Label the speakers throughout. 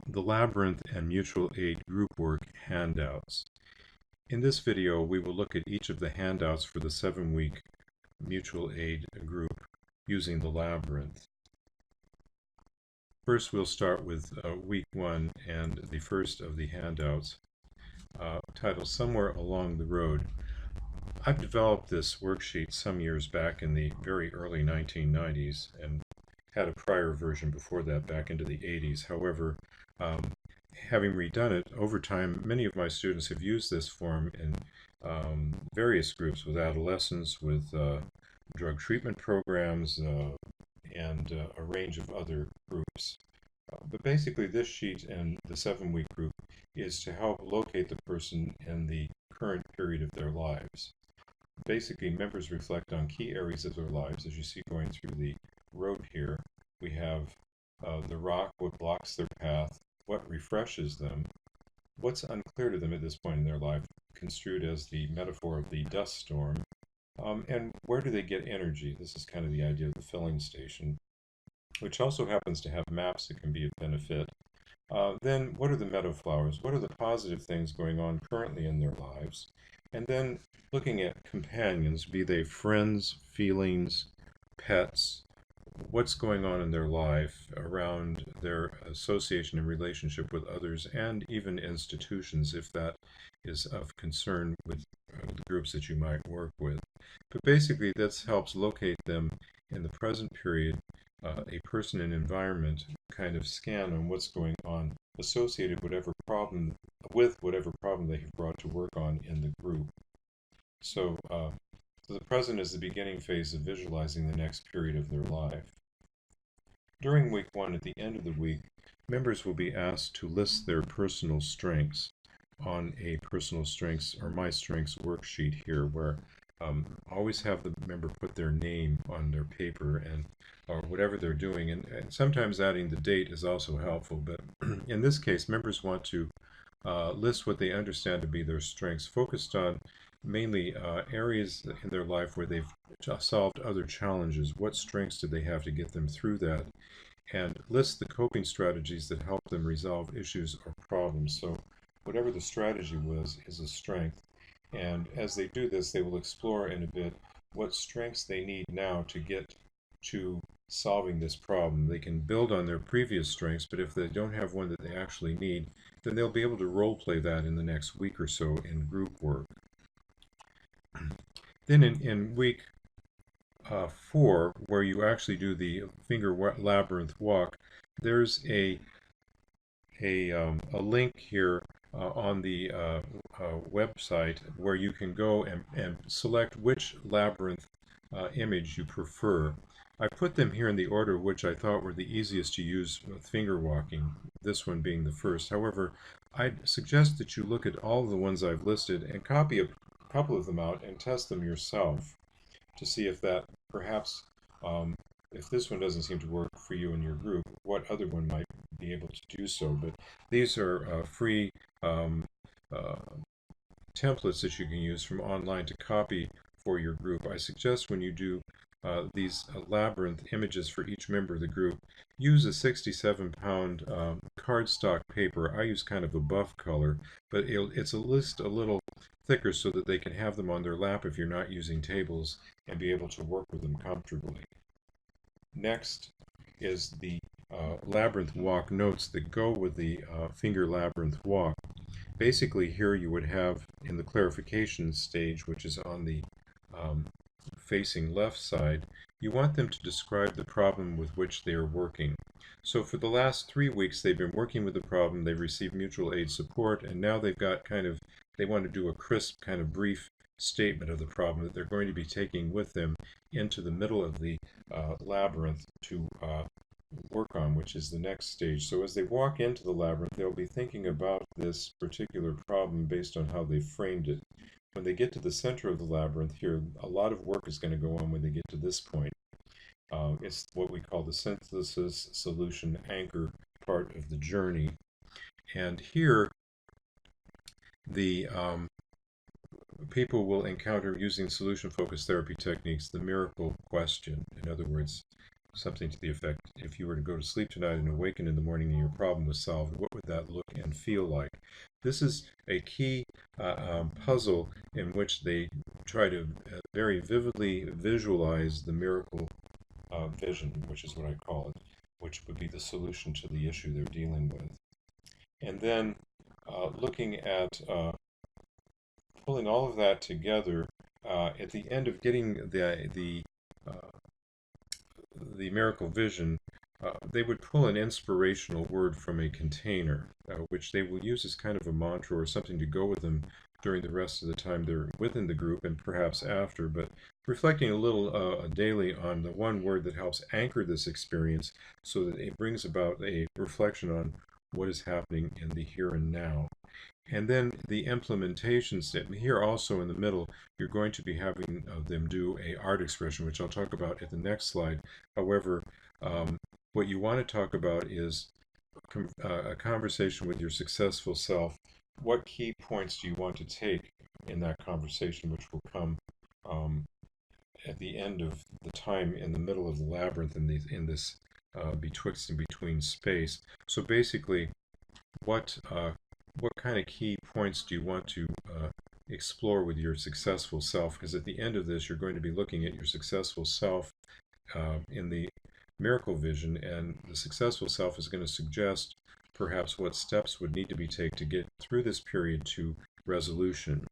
Speaker 1: the Labyrinth and Mutual Aid Group Work Handouts. In this video, we will look at each of the handouts for the 7-week mutual aid group using the Labyrinth. First, we'll start with week 1 and the first of the handouts, titled Somewhere Along the Road. I've developed this worksheet some years back in the very early 1990s and had a prior version before that back into the 80s. However, having redone it over time, many of my students have used this form in various groups with adolescents, with drug treatment programs, and a range of other groups. But basically, this sheet in the 7-week group is to help locate the person in the current period of their lives. Basically, members reflect on key areas of their lives. As you see going through the road here, we have the rock, what blocks their path, what refreshes them, what's unclear to them at this point in their life, construed as the metaphor of the dust storm, and where do they get energy? This is kind of the idea of the filling station, which also happens to have maps that can be of benefit. Then what are the meadow flowers? What are the positive things going on currently in their lives? And then looking at companions, be they friends, feelings, pets, what's going on in their life around their association and relationship with others, and even institutions, if that is of concern with the groups that you might work with. But basically, this helps locate them in the present period, a person and environment kind of scan on what's going on associated with whatever problem they have brought to work on in the group. So the present is the beginning phase of visualizing the next period of their life. During week 1, at the end of the week, members will be asked to list their personal strengths on a personal strengths or my strengths worksheet here, where always have the member put their name on their paper and or whatever they're doing, and sometimes adding the date is also helpful, but in this case, members want to list what they understand to be their strengths, focused on mainly areas in their life where they've solved other challenges. What strengths do they have to get them through that? And list the coping strategies that help them resolve issues or problems. So whatever the strategy was is a strength. And as they do this, they will explore in a bit what strengths they need now to get to solving this problem. They can build on their previous strengths, but if they don't have one that they actually need, then they'll be able to role play that in the next week or so in group work. Then in week 4, where you actually do the finger labyrinth walk, there's a link here on the website where you can go and select which labyrinth image you prefer. I put them here in the order which I thought were the easiest to use with finger walking, this one being the first. However, I'd suggest that you look at all of the ones I've listed and copy a couple of them out and test them yourself to see if that perhaps, if this one doesn't seem to work for you and your group, what other one might be able to do so. But these are free templates that you can use from online to copy for your group. I suggest when you do these labyrinth images for each member of the group, use a 67-pound cardstock paper. I use kind of a buff color, but it's a little thicker so that they can have them on their lap if you're not using tables and be able to work with them comfortably. Next is the Labyrinth Walk notes that go with the finger Labyrinth Walk. Basically, here you would have in the clarification stage, which is on the facing left side, you want them to describe the problem with which they are working. So for the last 3 weeks, they've been working with the problem, they've received mutual aid support, and now they've got they want to do a crisp, kind of brief statement of the problem that they're going to be taking with them into the middle of the labyrinth to work on, which is the next stage. So as they walk into the labyrinth, they'll be thinking about this particular problem based on how they framed it. When they get to the center of the labyrinth here, a lot of work is going to go on when they get to this point. It's what we call the synthesis, solution, anchor part of the journey. And here, the people will encounter, using solution-focused therapy techniques, the miracle question. In other words, something to the effect, if you were to go to sleep tonight and awaken in the morning and your problem was solved, what would that look and feel like? This is a key puzzle in which they try to very vividly visualize the miracle vision, which is what I call it, which would be the solution to the issue they're dealing with. And then looking at pulling all of that together at the end of getting the miracle vision, they would pull an inspirational word from a container, which they will use as kind of a mantra or something to go with them during the rest of the time they're within the group and perhaps after, but reflecting a little daily on the one word that helps anchor this experience so that it brings about a reflection on what is happening in the here and now. And then the implementation step. Here also in the middle, you're going to be having them do a art expression, which I'll talk about at the next slide. However, what you want to talk about is a conversation with your successful self. What key points do you want to take in that conversation, which will come at the end of the time in the middle of the labyrinth in this betwixt and between space. So basically, what kind of key points do you want to explore with your successful self? Because at the end of this, you're going to be looking at your successful self in the miracle vision, and the successful self is going to suggest perhaps what steps would need to be taken to get through this period to resolution.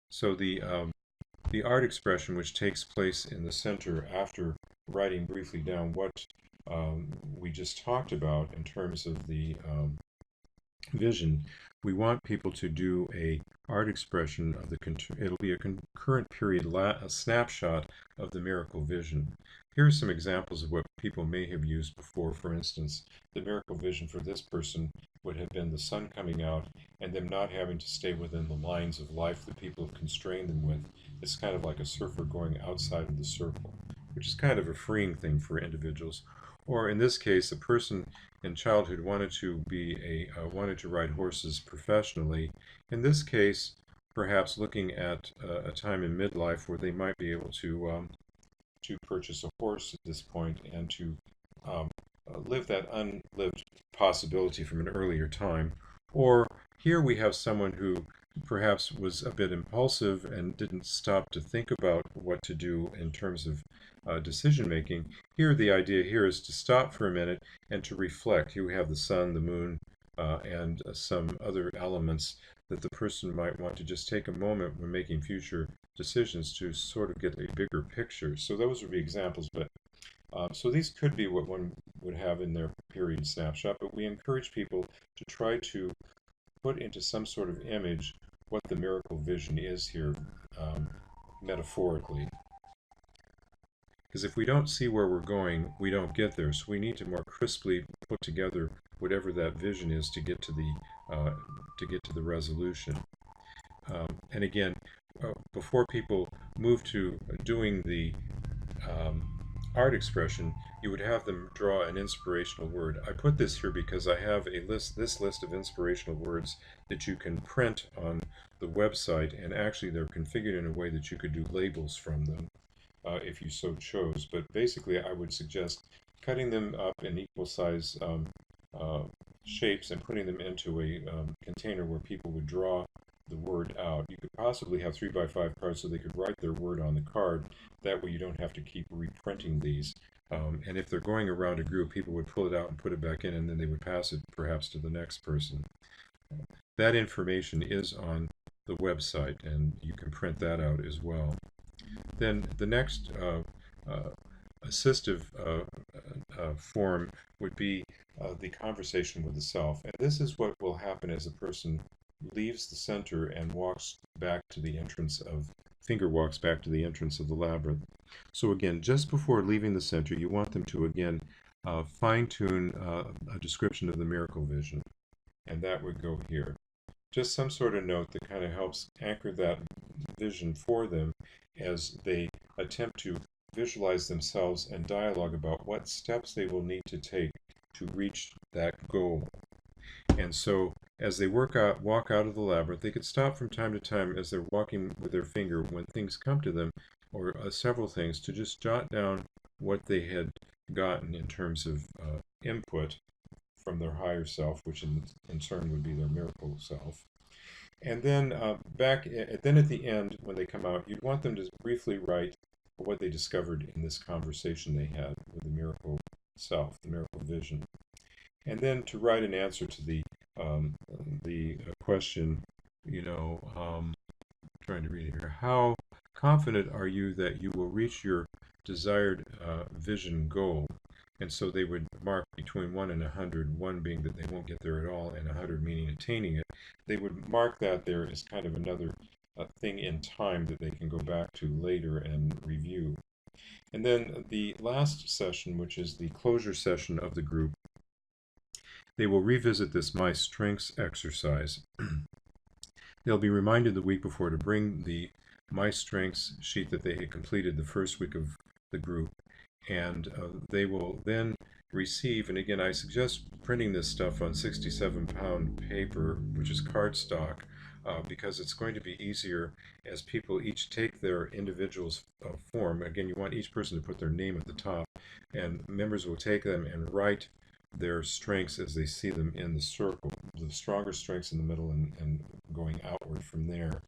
Speaker 1: So the art expression, which takes place in the center after writing briefly down what we just talked about in terms of the vision, we want people to do a art expression of it'll be a concurrent period, a snapshot of the miracle vision. Here are some examples of what people may have used before. For instance, the miracle vision for this person would have been the sun coming out and them not having to stay within the lines of life that people have constrained them with. It's kind of like a surfer going outside of the circle, which is kind of a freeing thing for individuals. Or in this case, a person in childhood wanted to ride horses professionally. In this case, perhaps looking at a time in midlife where they might be able to purchase a horse at this point and to live that unlived possibility from an earlier time. Or here we have someone who perhaps was a bit impulsive and didn't stop to think about what to do in terms of decision making. Here, the idea here is to stop for a minute and to reflect. You have the sun, the moon, and some other elements that the person might want to just take a moment when making future decisions to sort of get a bigger picture. So those would be examples, but so these could be what one would have in their period snapshot, but we encourage people to try to put into some sort of image what the miracle vision is here, metaphorically. Because if we don't see where we're going, we don't get there. So we need to more crisply put together whatever that vision is to get to the resolution. And again, before people move to doing the art expression, you would have them draw an inspirational word. I put this here because I have this list of inspirational words that you can print on the website, and actually they're configured in a way that you could do labels from them if you so chose. But basically, I would suggest cutting them up in equal size shapes and putting them into a container where people would draw the word out. You could possibly have 3x5 cards so they could write their word on the card. That way you don't have to keep reprinting these. And if they're going around a group, people would pull it out and put it back in, and then they would pass it perhaps to the next person. That information is on the website, and you can print that out as well. Then the next assistive form would be the conversation with the self. And this is what will happen as a person leaves the center and walks back to the entrance of the labyrinth. So again, just before leaving the center, you want them to again fine-tune a description of the miracle vision, and that would go here. Just some sort of note that kind of helps anchor that vision for them as they attempt to visualize themselves and dialogue about what steps they will need to take to reach that goal. And so as they walk out of the labyrinth, they could stop from time to time as they're walking with their finger when things come to them, or several things, to just jot down what they had gotten in terms of input from their higher self, which in turn would be their miracle self. And then then at the end, when they come out, you'd want them to briefly write what they discovered in this conversation they had with the miracle self, the miracle vision, and then to write an answer to the question, trying to read here. How confident are you that you will reach your desired vision goal? And so they would mark between 1 and 100, 1 being that they won't get there at all, and 100 meaning attaining it. They would mark that there as kind of another thing in time that they can go back to later and review. And then the last session, which is the closure session of the group, they will revisit this My Strengths exercise. They'll be reminded the week before to bring the My Strengths sheet that they had completed the first week of the group, and they will then receive, and again I suggest printing this stuff on 67-pound paper, which is cardstock, because it's going to be easier as people each take their individual's form. Again, you want each person to put their name at the top, and members will take them and write their strengths as they see them in the circle, the stronger strengths in the middle and going outward from there.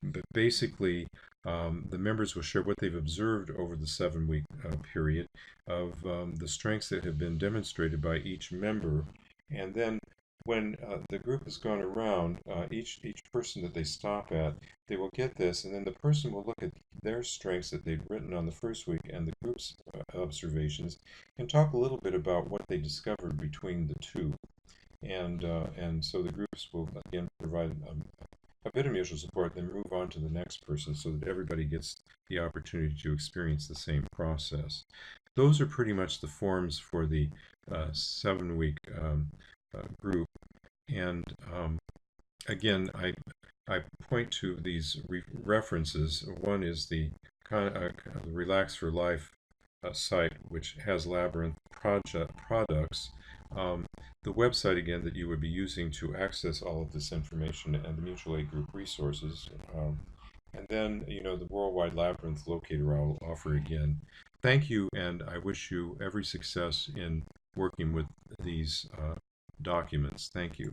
Speaker 1: But basically, the members will share what they've observed over the 7-week period of the strengths that have been demonstrated by each member. And then when the group has gone around, each person that they stop at, they will get this, and then the person will look at their strengths that they've written on the first week and the group's observations, and talk a little bit about what they discovered between the two. And so the groups will again provide a bit of mutual support, then move on to the next person so that everybody gets the opportunity to experience the same process. Those are pretty much the forms for the 7-week group. And again, I point to these references. One is the Relax for Life site, which has Labyrinth products. The website, again, that you would be using to access all of this information, and the mutual aid group resources. And then, the Worldwide Labyrinth Locator I'll offer again. Thank you, and I wish you every success in working with these documents. Thank you.